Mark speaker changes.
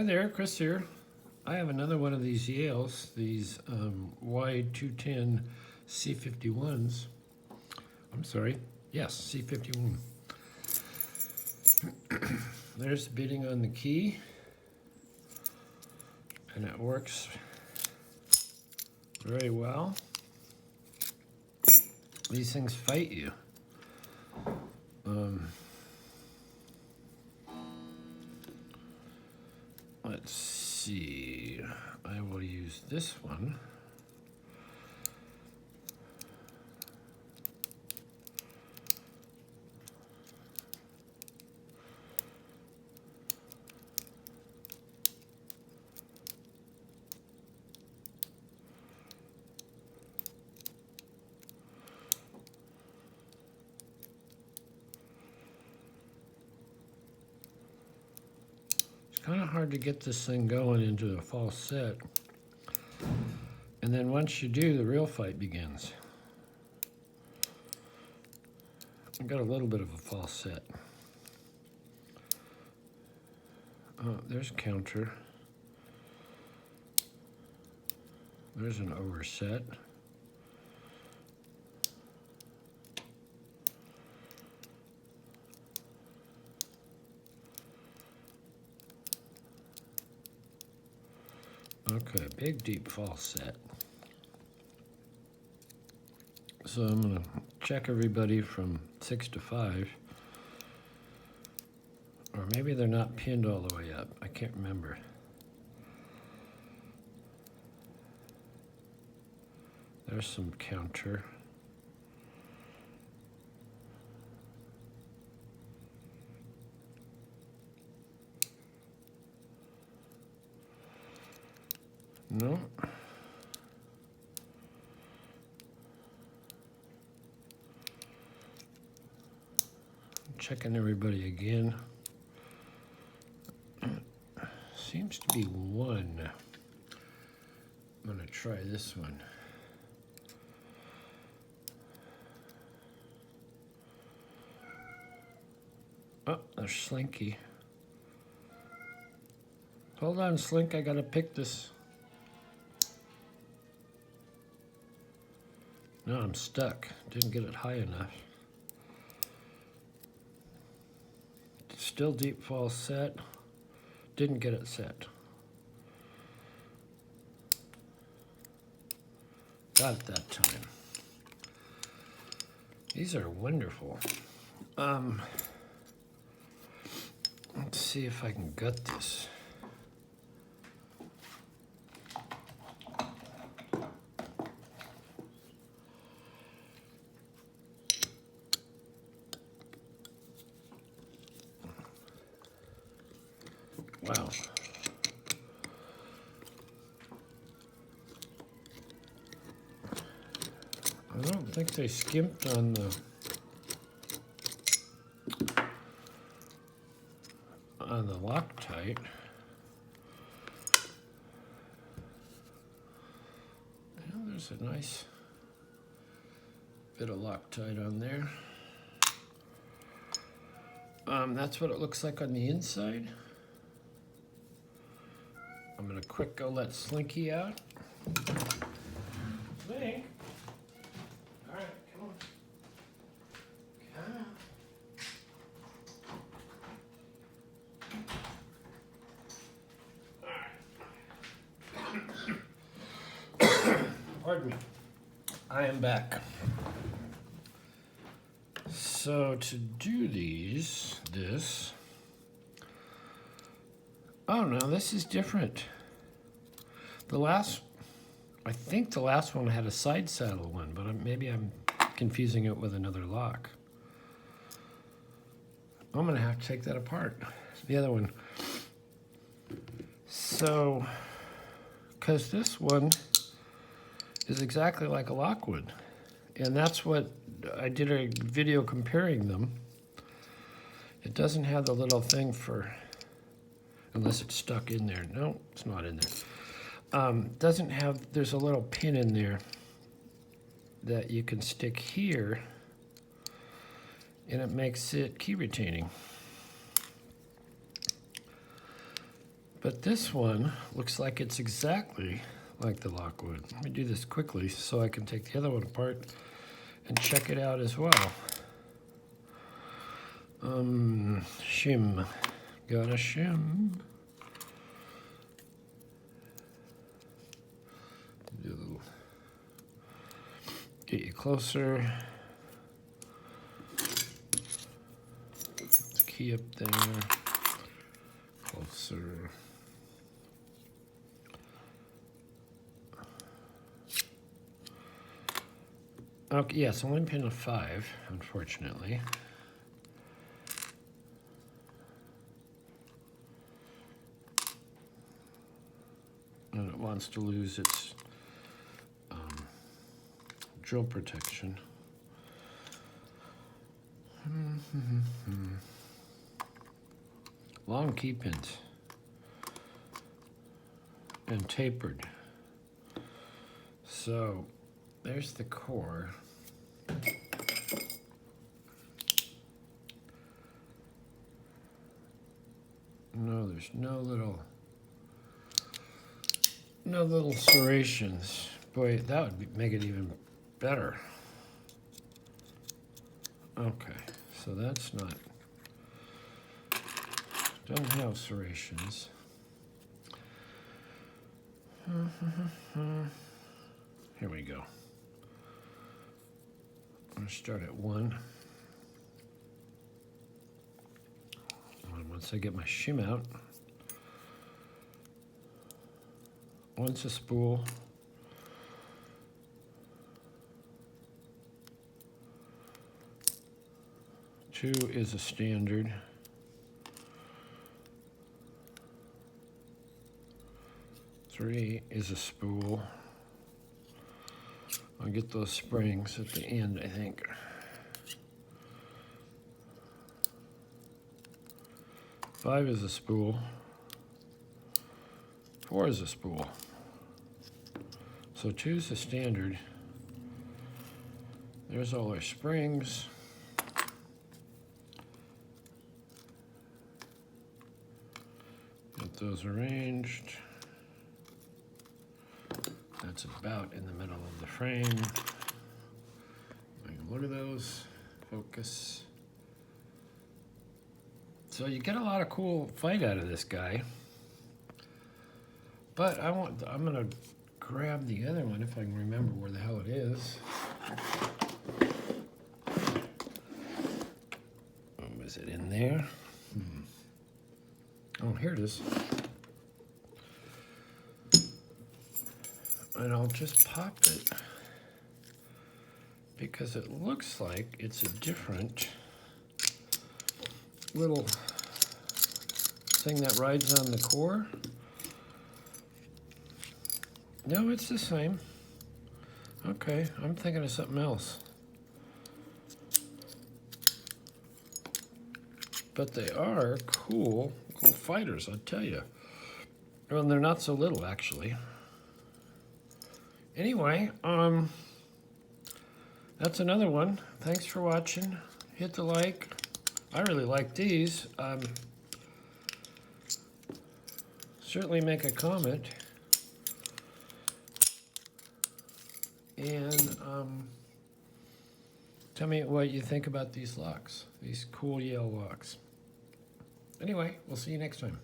Speaker 1: Hi there, Chris here. I have another one of these Yales, these Y210 C51s. I'm sorry, yes, C51. There's the bitting on the key, and it works very well. These things fight you. Let's see, I will use this one. Kind of hard to get this thing going into a false set. And then once you do, the real fight begins. I've got a little bit of a false set. Oh, there's counter. There's an overset. Okay, big deep false set. So I'm gonna check everybody from 6 to 5. Or maybe they're not pinned all the way up. I can't remember. There's some counter. No. Checking everybody again. Seems to be one. I'm gonna try this one. Oh, there's Slinky. Hold on, Slink, I gotta pick this. No, I'm stuck. Didn't get it high enough. Still deep false set. Didn't get it set. Got it that time. These are wonderful. Let's see if I can gut this. Wow. I don't think they skimped on the Loctite. Well, there's a nice bit of Loctite on there. That's what it looks like on the inside. I'm gonna quick go let Slinky out. Slink. All right, come on. Come on. Pardon me. I am back. So to do this. Oh no, this is different. I think the last one had a side saddle one, but maybe I'm confusing it with another lock. I'm gonna have to take that apart. The other one. So, because this one is exactly like a Lockwood. And that's what I did a video comparing them. It doesn't have the little thing for, unless it's stuck in there. No, it's not in there. Doesn't have, there's a little pin in there that you can stick here, and it makes it key retaining. But this one looks like it's exactly like the Lockwood. Let me do this quickly so I can take the other one apart and check it out as well. Shim. Got a shim. Get you closer. Let's key up there. Closer. Okay, yeah, it's only pin of 5, unfortunately. And it wants to lose its drill protection. Long key pins and tapered. So there's the core. No, there's no little serrations. Boy, that would make it even better. Okay, so that's not, doesn't have serrations. Here we go. I'm going to start at 1. And once I get my shim out, one's a spool. Two is a standard. Three is a spool. I'll get those springs at the end, I think. 5 is a spool. 4 is a spool. So 2 is a standard. There's all our springs. Get those arranged. That's about in the middle of the frame. Look at those. Focus. So you get a lot of cool fight out of this guy. But I'm gonna grab the other one if I can remember where the hell it is. Was it in there? Oh, here it is. And I'll just pop it because it looks like it's a different little thing that rides on the core. No, it's the same. Okay, I'm thinking of something else. But they are cool fighters, I'll tell you. Well, they're not so little, actually. Anyway, that's another one. Thanks for watching. Hit the like. I really like these. Certainly make a comment. And tell me what you think about these locks, these cool Yale locks. Anyway, we'll see you next time.